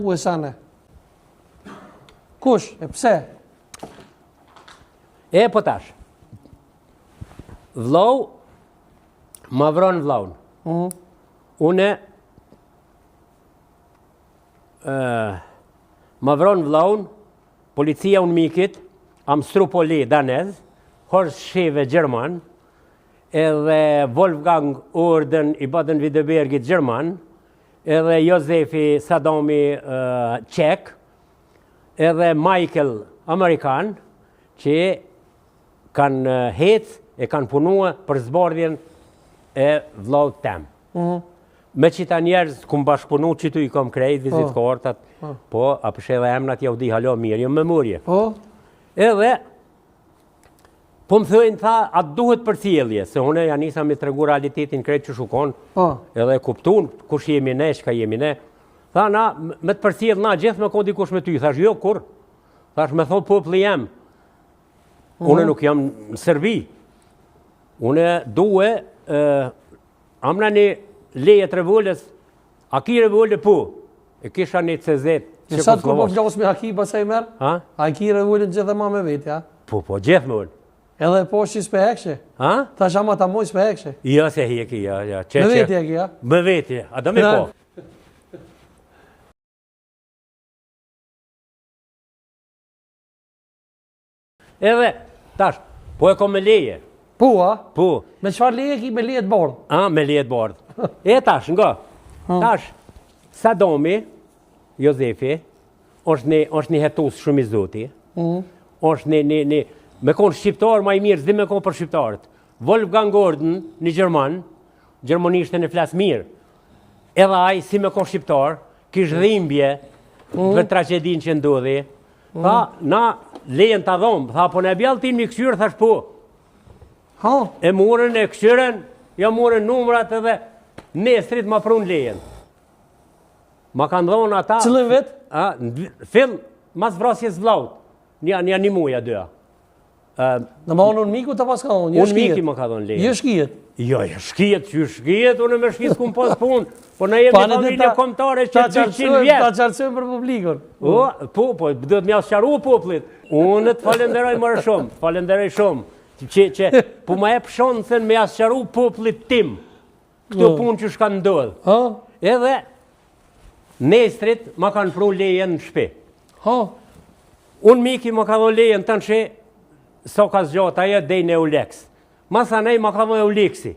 U e sane. Kush? E pse? E po tash. Vllau ma vron vllaun. Une ma vron vllaun, policia unë mikit, Amstropoli danez, Horst Scheve Gjerman, edhe Wolfgang Orden i Baden-Württembergit Gjerman, edhe Jozefi Sadami Qek, edhe Michael Amerikan, që kanë e kanë punua për zbardhjen e vllaut tem. Me qita njerëz kum bashkëpunu që tu i kom krejt, vizitkortat, po, apëshe edhe emnat ja u di halo mirë, jo memorje. Edhe, po më thëjnë, tha, atë duhet për thjelje, se une ja nisa me tregu realitetin krejt që shukon, edhe kuptun, kush jemi ne, shka jemi ne. Tha, na, me të përthjel, na, gjithë me kodi kush me ty. Thash, jo, kur? Thash, me thonë popli jem. Une nuk jam në Serbi. Une duhe, amna një lejet revullës, a ki revullë po, e kisha një CZ. Sa të ku po flas me Haki pasaj merë? A ki revullën gjithë ma me vetë, ja? Po, gjithë më ullë. Edhe po që s'pe hekshe? Ta shama ta moj s'pe hekshe? Jo, se heki, ja. Me vetë heki, ja? Me vetë, a do me po. Edhe, tash, po e kom me leje. Po, a? Po. Me qëfar leje ki me leje të bardh? Me leje të bardh. E tash, nga. Tash, Sadami, Jozefi, është një hetus shumë i zoti. është një, me konë shqiptar ma i mirë, zdi me konë për shqiptarët. Wolfgang Orden, një Gjerman, Gjermanisht e në flasë mirë. Edhe aj, si me konë shqiptar, kishë dhimbje për tragedin që ndodhi. Tha, na lejen të dhomë, tha, po në bjallë tim një këshyrë, thash po. E murën e këshyren, ja murën numrat edhe mestrit ma prun lejen. Ma kanë dhonë ata... Cëllën vetë? Fill, mas vrasjes vlaut. Një muja, dyja. Në ma unë miku të pas ka unë, unë miki më ka dhonë lejen. Jë shkijet? Jo, shkijet, unë me shkijet ku më pas punë. Po në jemi familje komtare që 200 vjetë. Ta qarësëm për publikon. Po, duhet m'ja sqaru poplit. Unë të falenderoj mërë shumë, falenderoj shumë. Që po ma e pëshonësen me sqaru poplit tim. Këto punë që shka ndodhë. Edhe nestrit ma kanë pru lejen në shpe. Unë miki ma ka dhonë lejen të në shpe, so ka zgjata aje dejnë e Uleks. Masa nej ma ka dhonë e Uleksi.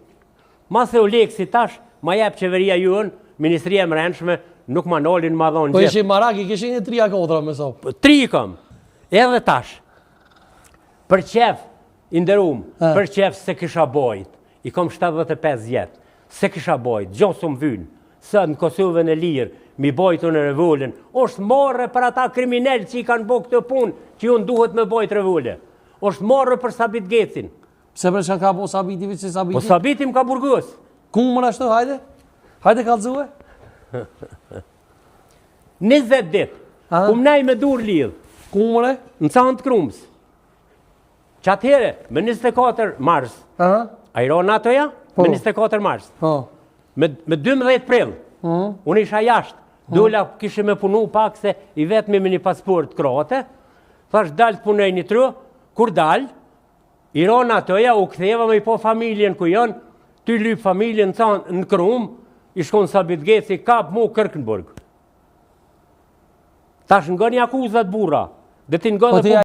Masa e Uleksi tash, ma jep qeveria juën, Ministria e Mrenshme, nuk ma nolin ma dhonë gjithë. Po ishi maraki, kishin një 3-4 me sopë. 3 kam. Edhe tash, për qef, inderum, për qef se kisha bojt, i kom 75 jetë, se kisha bojt, gjosë më vynë, së në Kosovën e lirë, mi bojtu në revullin, është marrë për ata kriminellë që i kanë bo këtë punë, që ju në duhet me bojt revullin. është marrë për Sabit Gecin. Pse për që ka po Sabiti vëqë se Sabiti? Po Sabiti më ka burgës. Ku më nashtu, hajde? Hajde kalëzue? 20 dit, ku më nej me dur lidhë. Ku më ne? Në Canë të Krumës. Që atëhere, me 24 mars, a i ronë atoja? Me 24 mars. Me 12 prill, unë isha jashtë. Dola kishe me punu pak se i vetëmi me një pasport kroate. Thash dalë të punej një tru, kur dalë, i ronë atoja, u ktheva me i po familjen ku janë, ty lypë familjen në Krumë, i shkonë Sabit Geci, kap mu Kërkenburg. Tash nga një akuzat burra, dhe ti nga dhe